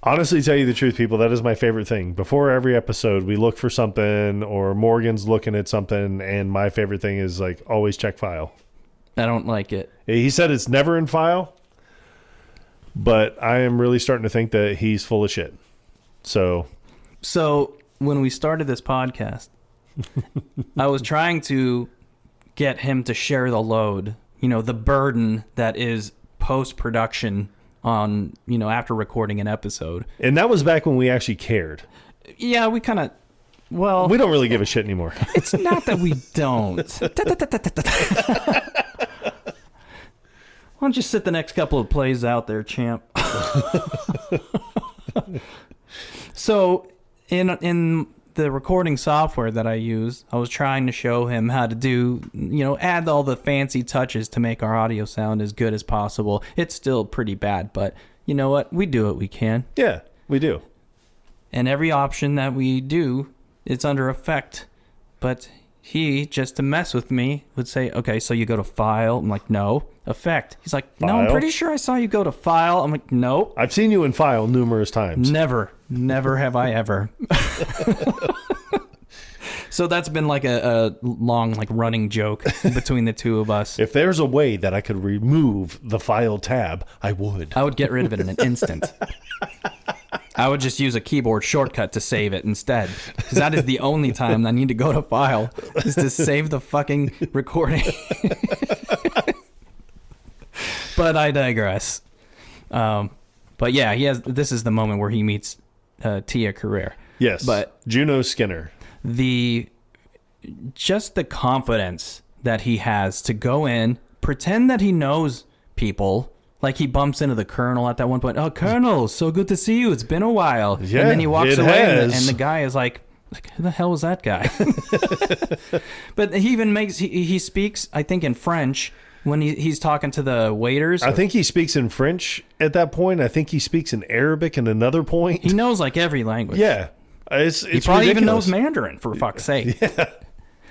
Honestly, tell you the truth, people, that is my favorite thing. Before every episode, we look for something, or Morgan's looking at something, and my favorite thing is like always check file. I don't like it. He said it's never in file, but I am really starting to think that he's full of shit. So when we started this podcast, I was trying to get him to share the load, the burden that is post-production on, after recording an episode. And that was back when we actually cared. Yeah, we kind of, we don't really give a shit anymore. It's not that we don't. Why don't you sit the next couple of plays out there, champ? So in the recording software that I use, I was trying to show him how to do, add all the fancy touches to make our audio sound as good as possible. It's still pretty bad, but you know what? We do what we can. Yeah, we do. And every option that we do, it's under effect. But he, just to mess with me, would say, okay, so you go to file. I'm like, no. Effect. He's like, no, I'm File? pretty sure I saw you go to file. I'm like, nope. I've seen you in file numerous times. Never have I ever. So that's been like a long, like, running joke between the two of us. If there's a way that I could remove the file tab, I would. I would get rid of it in an instant. I would just use a keyboard shortcut to save it instead. Because that is the only time I need to go to file, is to save the fucking recording. But I digress. But yeah, this is the moment where he meets Tia Carrere. Yes. But Juno Skinner. Just the confidence that he has to go in, pretend that he knows people. Like, he bumps into the Colonel at that one point. Oh, Colonel, so good to see you. It's been a while. Yeah, and then he walks it away, and has. the guy is like, who the hell was that guy? But he even he speaks, I think, in French when he's talking to the waiters. I think he speaks in French at that point. I think he speaks in Arabic at another point. He knows, like, every language. Yeah. It's he probably ridiculous. even knows Mandarin, for fuck's sake. Yeah.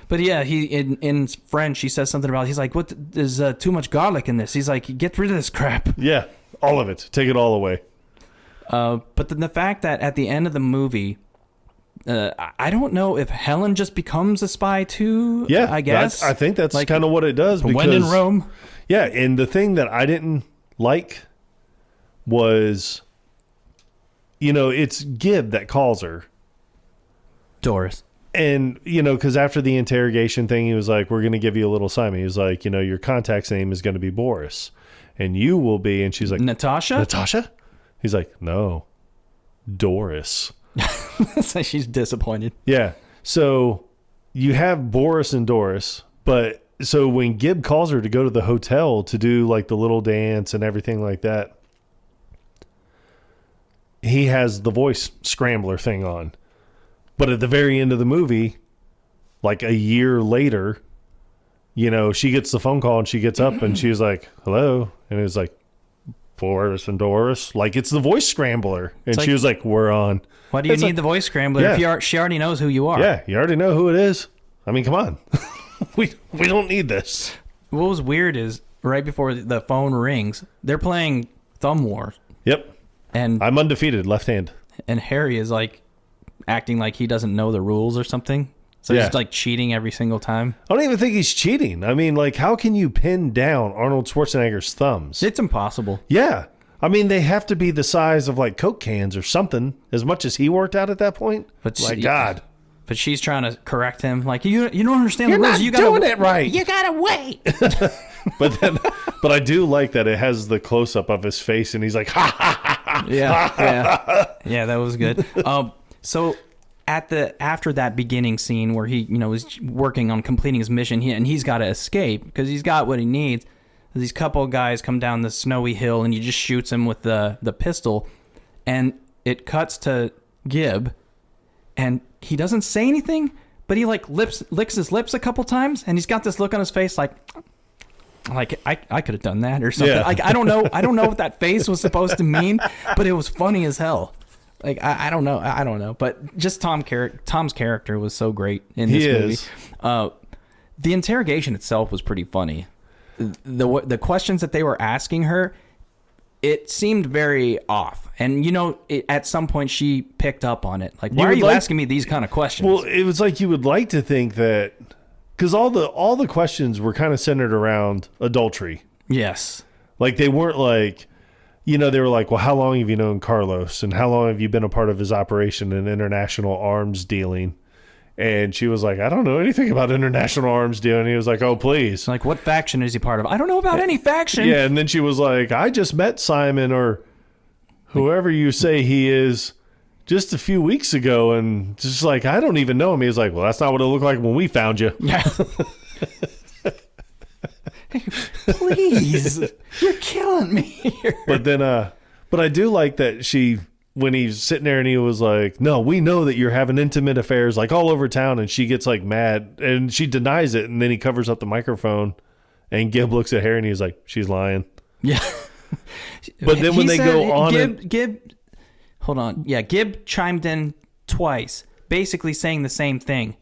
But yeah, he in French, he says something about, he's like, what, there's too much garlic in this. He's like, get rid of this crap. Yeah. All of it. Take it all away. But the fact that at the end of the movie, I don't know if Helen just becomes a spy too. Yeah. I guess. I think that's Like, kind of what it does. when in Rome. Yeah. And the thing that I didn't like was, it's Gibb that calls her. Doris. And, because after the interrogation thing, he was like, we're going to give you a little Simon. He was like, your contact's name is going to be Boris. And you will be. And she's like, Natasha? Natasha? He's like, no, Doris. So she's disappointed. Yeah. So you have Boris and Doris. But so when Gibb calls her to go to the hotel to do like the little dance and everything like that, he has the voice scrambler thing on. But at the very end of the movie, like a year later, she gets the phone call and she gets up and she's like, hello. And it's like, Boris and Doris. Like, it's the voice scrambler. And she was like, we're on. Why do you need the voice scrambler if she already knows who you are? Yeah, you already know who it is. I mean, come on. we don't need this. What was weird is right before the phone rings, they're playing Thumb War. Yep. And I'm undefeated, left hand. And Harry is like acting like he doesn't know the rules or something. So he's like cheating every single time. I don't even think he's cheating. I mean, like, how can you pin down Arnold Schwarzenegger's thumbs? It's impossible. Yeah. I mean, they have to be the size of like Coke cans or something, as much as he worked out at that point. But God. But she's trying to correct him. Like, you don't understand You're the rules. not You gotta doing it right. You gotta wait. But I do like that it has the close up of his face, and he's like, ha ha ha ha. Yeah. That was good. So after that beginning scene where he is working on completing his mission, he's got to escape because he's got what he needs. These couple of guys come down the snowy hill, and he just shoots him with the pistol, and it cuts to Gibb, and he doesn't say anything, but he like licks his lips a couple times, and he's got this look on his face like I could have done that or something. Yeah. Like I don't know what that face was supposed to mean, but it was funny as hell. Like I don't know, but just Tom's character was so great in this movie. The interrogation itself was pretty funny. The questions that they were asking her, it seemed very off, and at some point she picked up on it. Like, why are you asking me these kind of questions? Well, it was like you would like to think that, because all the questions were kind of centered around adultery. Yes, like they weren't like. They were like, well, how long have you known Carlos? And how long have you been a part of his operation in international arms dealing? And she was like, I don't know anything about international arms dealing. And he was like, oh, please. Like, what faction is he part of? I don't know about any faction. Yeah, and then she was like, I just met Simon or whoever you say he is just a few weeks ago. And just like, I don't even know him. He was like, well, that's not what it looked like when we found you. Yeah. Please, you're killing me here. But then, but I do like that when he's sitting there and he was like, no, we know that you're having intimate affairs like all over town. And she gets like mad and she denies it. And then he covers up the microphone and Gibb looks at her and he's like, she's lying. Yeah. But then when they go on, Gibb, hold on. Yeah. Gibb chimed in twice, basically saying the same thing.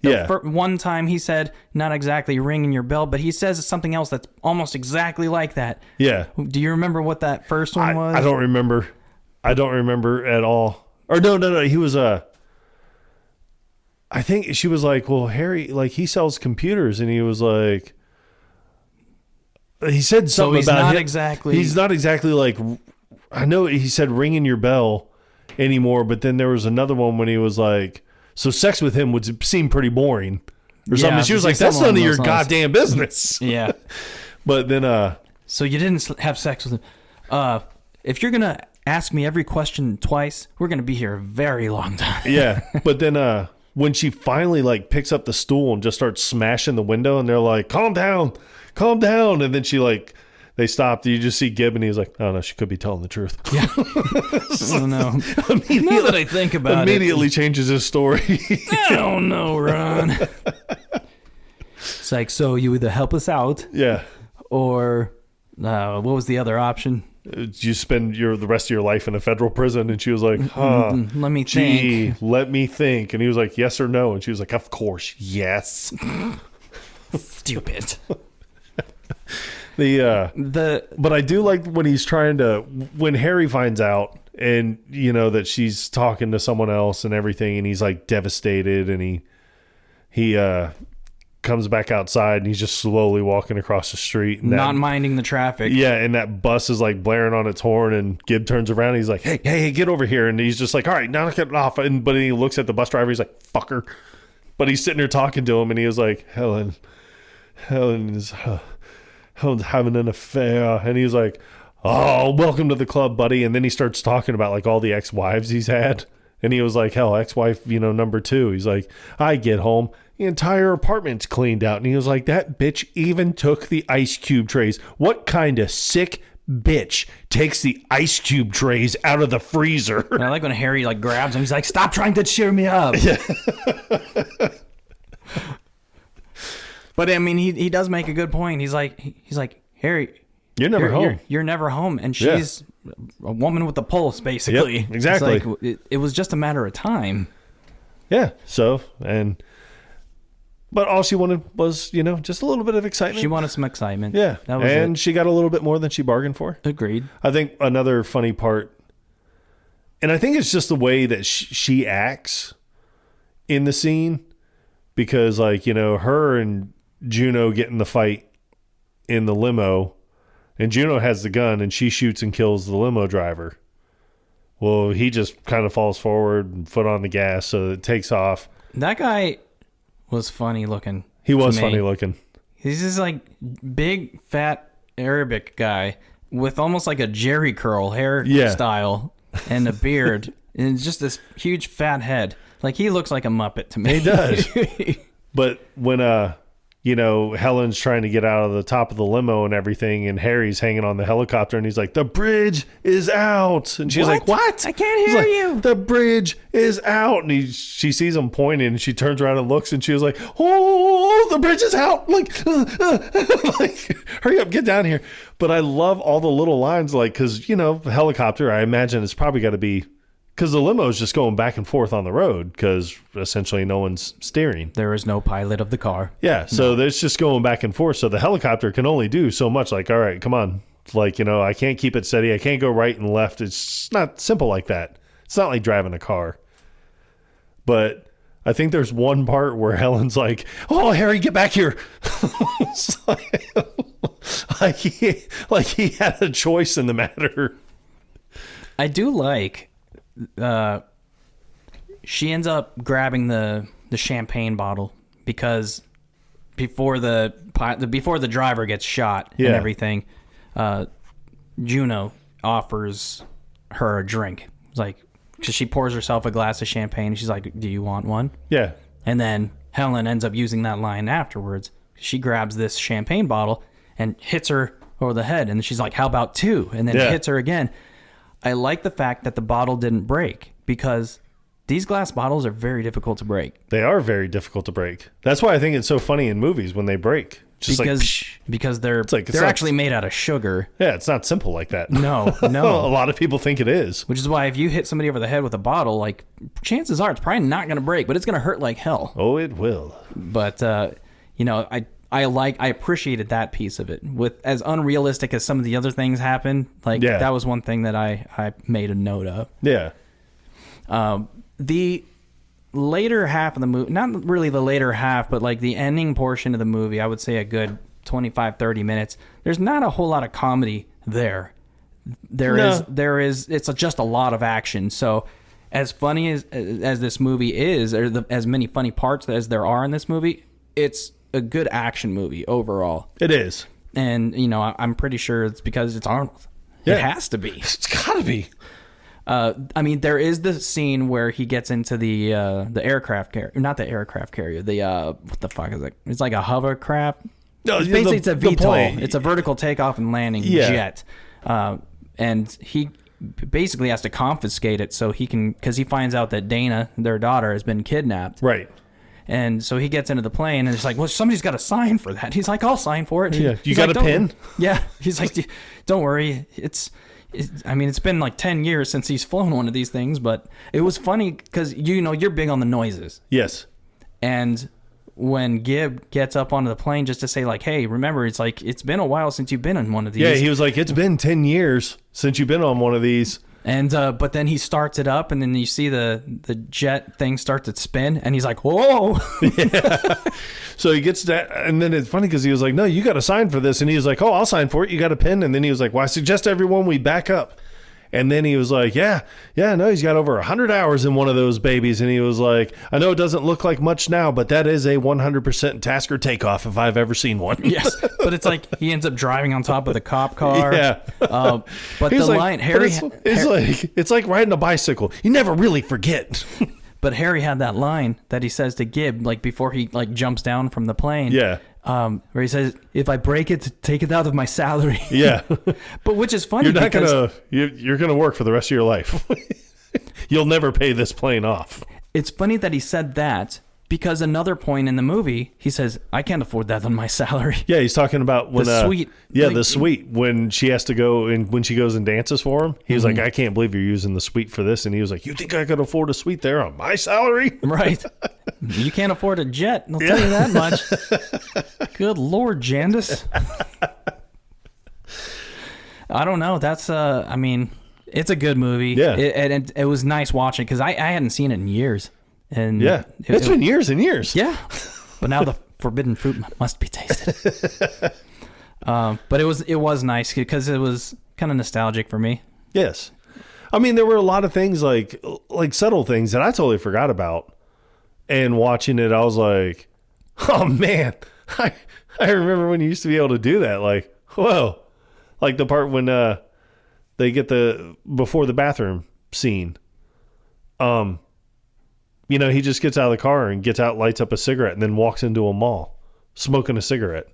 One time he said, not exactly ringing your bell, but he says something else that's almost exactly like that. Yeah. Do you remember what that first one was? I don't remember. I don't remember at all. Or no. He was I think she was like, well, Harry, like, he sells computers, and he was like, he said something he's about not him. exactly. He's not exactly like, I know he said ringing your bell anymore, but then there was another one when he was like, so sex with him would seem pretty boring or something. She was like, that's none of your goddamn business. Yeah. But then, so you didn't have sex with him. If you're going to ask me every question twice, we're going to be here a very long time. Yeah. But then, when she finally like picks up the stool and just starts smashing the window, and they're like, calm down. And then she like, they stopped. You just see Gibb, and he's like, oh no, she could be telling the truth. Yeah. Oh no. Now that I think about immediately changes his story. I don't know, Ron. It's like, so you either help us out. Yeah. Or what was the other option? You spend the rest of your life in a federal prison. And she was like, let me think. Let me think. And he was like, yes or no? And she was like, of course, yes. Stupid. But I do like when he's when Harry finds out, and you know that she's talking to someone else and everything, and he's like devastated, and he comes back outside, and he's just slowly walking across the street, and not minding the traffic. Yeah, and that bus is like blaring on its horn, and Gibb turns around, and he's like, hey, get over here, and he's just like, all right, now get it off, but he looks at the bus driver, he's like, fucker, but he's sitting there talking to him, and he was like, Helen is having an affair, and he's like, oh, welcome to the club, buddy. And then he starts talking about like all the ex-wives he's had, and he was like, hell, ex-wife, number 2. He's like, I get home, the entire apartment's cleaned out, and he was like, that bitch even took the ice cube trays. What kind of sick bitch takes the ice cube trays out of the freezer? I like when Harry like grabs him, he's like, stop trying to cheer me up. Yeah. But I mean, he does make a good point. He's like, Harry, you're never home. You're never home, and she's a woman with a pulse, basically. Yep, exactly. It's like, it was just a matter of time. Yeah. So but all she wanted was just a little bit of excitement. She wanted some excitement. Yeah, that was and she got a little bit more than she bargained for. Agreed. I think another funny part, and I think it's just the way that she acts in the scene, because like her and Juno get in the fight in the limo, and Juno has the gun, and she shoots and kills the limo driver. Well, he just kind of falls forward and foot on the gas, so it takes off. That guy was funny looking. He was funny looking. He's this like big fat Arabic guy with almost like a Jerry curl hairstyle and a beard, and just this huge fat head. Like, he looks like a Muppet to me. He does. But when Helen's trying to get out of the top of the limo and everything, and Harry's hanging on the helicopter, and he's like, the bridge is out. And she's like, what? I can't hear you. The bridge is out. And she sees him pointing, and she turns around and looks, and she was like, oh, the bridge is out. Like, like, hurry up, get down here. But I love all the little lines, like, because, the helicopter, I imagine it's probably got to be, because the limo is just going back and forth on the road, because essentially no one's steering. There is no pilot of the car. Yeah, so it's just going back and forth. So the helicopter can only do so much. Like, all right, come on. Like, I can't keep it steady. I can't go right and left. It's not simple like that. It's not like driving a car. But I think there's one part where Helen's like, oh, Harry, get back here. It's like he had a choice in the matter. I do like... she ends up grabbing the champagne bottle, because before the driver gets shot and everything, Juno offers her a drink. It's like, because she pours herself a glass of champagne, and she's like, do you want one? Yeah. And then Helen ends up using that line afterwards. She grabs this champagne bottle and hits her over the head, and she's like, how about 2? And then hits her again. I like the fact that the bottle didn't break, because these glass bottles are very difficult to break. They are very difficult to break. That's why I think it's so funny in movies when they break. Just because they're like, they're actually made out of sugar. Yeah, it's not simple like that. No. A lot of people think it is. Which is why if you hit somebody over the head with a bottle, like, chances are it's probably not going to break, but it's going to hurt like hell. Oh, it will. But I appreciated that piece of it. With as unrealistic as some of the other things happen, that was one thing that I made a note of. Yeah. The later half of the movie, not really the later half, but like the ending portion of the movie, I would say a good 25-30 minutes. There's not a whole lot of comedy there. There is it's just a lot of action. So as funny as this movie is, or as many funny parts as there are in this movie, it's a good action movie overall. It is. And I'm pretty sure it's because it's Arnold. Yeah. It has to be. It's gotta be. I mean, there is the scene where he gets into the aircraft carrier, not the aircraft carrier. What the fuck is it? It's like a hovercraft. No, basically it's a VTOL. It's a vertical takeoff and landing jet, and he basically has to confiscate it so he can, because he finds out that Dana, their daughter, has been kidnapped. Right. And so he gets into the plane, and it's like, well, somebody's got to sign for that. He's like, I'll sign for it. Yeah. You got a pen? Yeah. He's like, don't worry. It's been like 10 years since he's flown one of these things, but it was funny because, you're big on the noises. Yes. And when Gib gets up onto the plane just to say, like, hey, remember, it's like, it's been a while since you've been on one of these. Yeah, he was like, it's been 10 years since you've been on one of these. And but then he starts it up, and then you see the jet thing start to spin, and he's like, whoa. Yeah. So he gets that, and then it's funny because he was like, no, you got to sign for this. And he was like, oh, I'll sign for it. You got a pen? And then he was like, well, I suggest everyone we back up. And then he was like, yeah, no, he's got over 100 hours in one of those babies. And he was like, I know it doesn't look like much now, but that is a 100% Tasker takeoff if I've ever seen one. Yes, but it's like he ends up driving on top of the cop car. Yeah. But the line, Harry... It's like riding a bicycle. You never really forget. But Harry had that line that he says to Gib, like, before he, like, jumps down from the plane. Yeah. Where he says, if I break it, take it out of my salary. Yeah. But which is funny because... You're going to work for the rest of your life. You'll never pay this plane off. It's funny that he said that because another point in the movie, he says, I can't afford that on my salary. Yeah, he's talking about when... The suite. Yeah, the suite. When she has to go and when she goes and dances for him, he was like, I can't believe you're using the suite for this. And he was like, you think I could afford a suite there on my salary? Right. You can't afford a jet, I'll tell you that much. Good Lord, Jandis. I don't know. That's, it's a good movie. Yeah. It was nice watching because I hadn't seen it in years. And yeah. It's been years and years. Yeah. But now the forbidden fruit must be tasted. But it was nice because it was kind of nostalgic for me. Yes. I mean, there were a lot of things like subtle things that I totally forgot about. And watching it, I was like, oh, man, I remember when you used to be able to do that. Like, whoa. Like the part when they get before the bathroom scene. He just gets out of the car and gets out, lights up a cigarette, and then walks into a mall smoking a cigarette.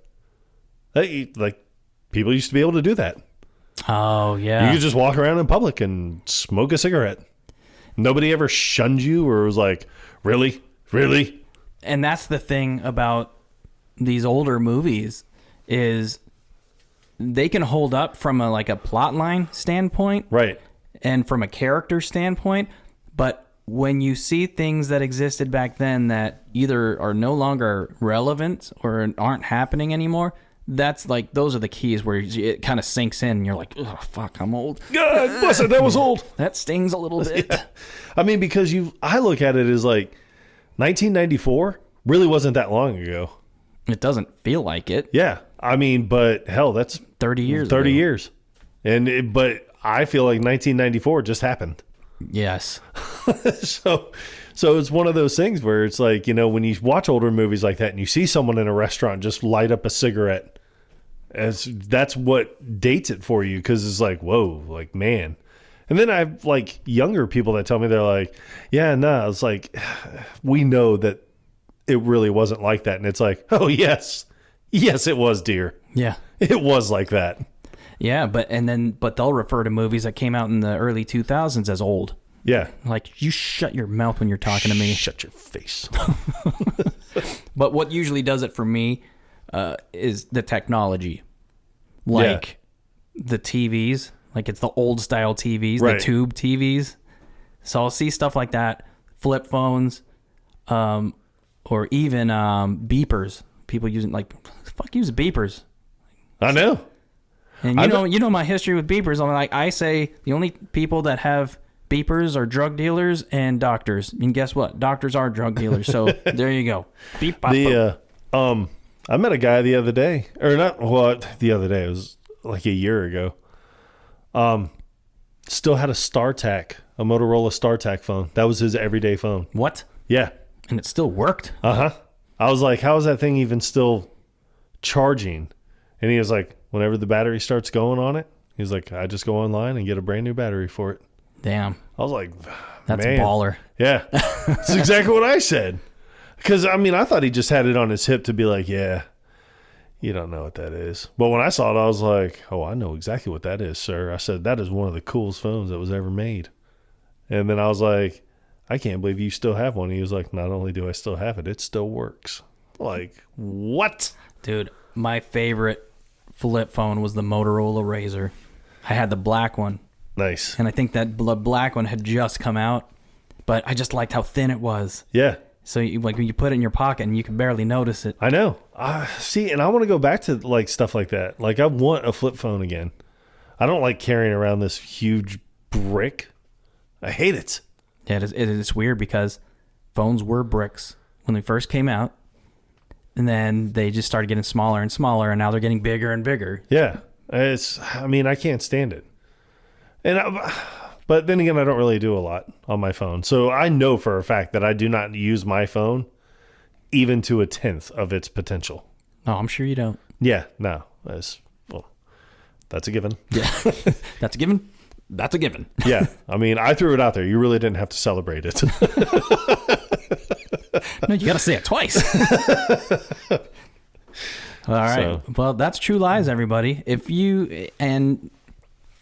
Like, people used to be able to do that. Oh, yeah. You could just walk around in public and smoke a cigarette. Nobody ever shunned you or was like, really? Really? And that's the thing about these older movies is they can hold up from a plot line standpoint. Right. And from a character standpoint. But when you see things that existed back then that either are no longer relevant or aren't happening anymore, that's like, those are the keys where it kind of sinks in and you're like, oh, fuck, I'm old. God bless it, that was old. That stings a little bit. Yeah. I mean, because I look at it as like 1994 really wasn't that long ago. It doesn't feel like it. Yeah. I mean, but hell, that's 30 years 30 ago. years. But I feel like 1994 just happened. Yes. So it's one of those things where it's like, when you watch older movies like that and you see someone in a restaurant just light up a cigarette, that's what dates it for you. Cause it's like, whoa, like, man. And then I have like younger people that tell me, they're like, yeah, no, it's like, we know that it really wasn't like that. And it's like, oh yes, it was, dear. Yeah. It was like that. Yeah. But they'll refer to movies that came out in the early 2000s as old. Yeah. Like, you shut your mouth when you're talking to me. Shut your face. But what usually does it for me, is the technology. Like the TVs, like it's the old style TVs, Right. the tube TVs. So I'll see stuff like that, flip phones, or even beepers. People using use beepers. I know. And you know my history with beepers. I'm like, I say the only people that have beepers are drug dealers and doctors. And guess what? Doctors are drug dealers. So there you go. Beep, bop, boop. I met a guy the other day, or not. What the other day? It was like a year ago. Still had a StarTAC, a Motorola StarTAC phone. That was his everyday phone. What? Yeah. And it still worked? Uh-huh. I was like, how is that thing even still charging? And he was like, whenever the battery starts going on it, he's like, I just go online and get a brand new battery for it. Damn. I was like, That's man. baller. Yeah. That's exactly what I said. Because, I mean, I thought he just had it on his hip to be like, yeah, you don't know what that is. But when I saw it, I was like, oh, I know exactly what that is, sir. I said, that is one of the coolest phones that was ever made. And then I was like, I can't believe you still have one. He was like, not only do I still have it, it still works. Like, what? Dude, my favorite flip phone was the Motorola Razr. I had the black one. Nice. And I think that black one had just come out, but I just liked how thin it was. Yeah. So when you put it in your pocket and you could barely notice it. I know. See, and I want to go back to like stuff like that. Like I want a flip phone again. I don't like carrying around this huge brick. I hate it. Yeah, it is weird because phones were bricks when they first came out. And then they just started getting smaller and smaller, and now they're getting bigger and bigger. Yeah. I mean, I can't stand it. But then again, I don't really do a lot on my phone. So I know for a fact that I do not use my phone even to a 10th of its potential. No, I'm sure you don't. Yeah, no. That's a given. Yeah. That's a given. That's a given. Yeah. I mean, I threw it out there. You really didn't have to celebrate it. No, you got to say it twice. All right. So. Well, that's True Lies, everybody. And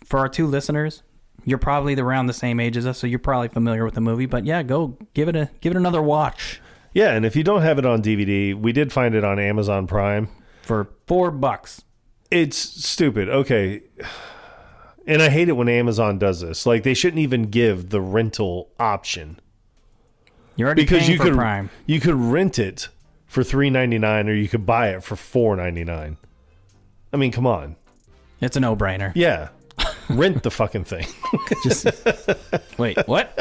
for our two listeners, you're probably around the same age as us, so you're probably familiar with the movie. But yeah, go give it another watch. Yeah, and if you don't have it on DVD, we did find it on Amazon Prime For $4. It's stupid. Okay. And I hate it when Amazon does this. Like, they shouldn't even give the rental option. You're already paying for Prime. You could rent it for $3.99 or you could buy it for $4.99. I mean, come on. It's a no-brainer. Yeah. Rent the fucking thing. Just wait, what?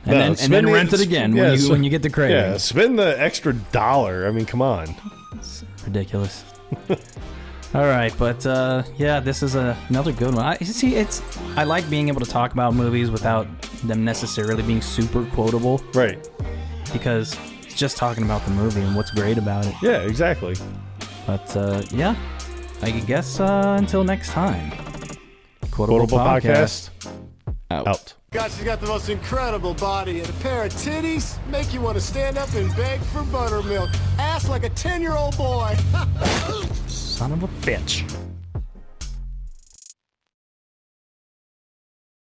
And then rent it again when you get the craving. Yeah, spend the extra $1. I mean, come on. It's ridiculous. All right, but yeah, this is another good one. I like being able to talk about movies without them necessarily being super quotable. Right. Because it's just talking about the movie and what's great about it. Yeah, exactly. But yeah, I guess until next time. Quotable Podcast. Out. God, she's got the most incredible body and a pair of titties make you want to stand up and beg for buttermilk. Ass like a 10-year-old boy. Son of a bitch.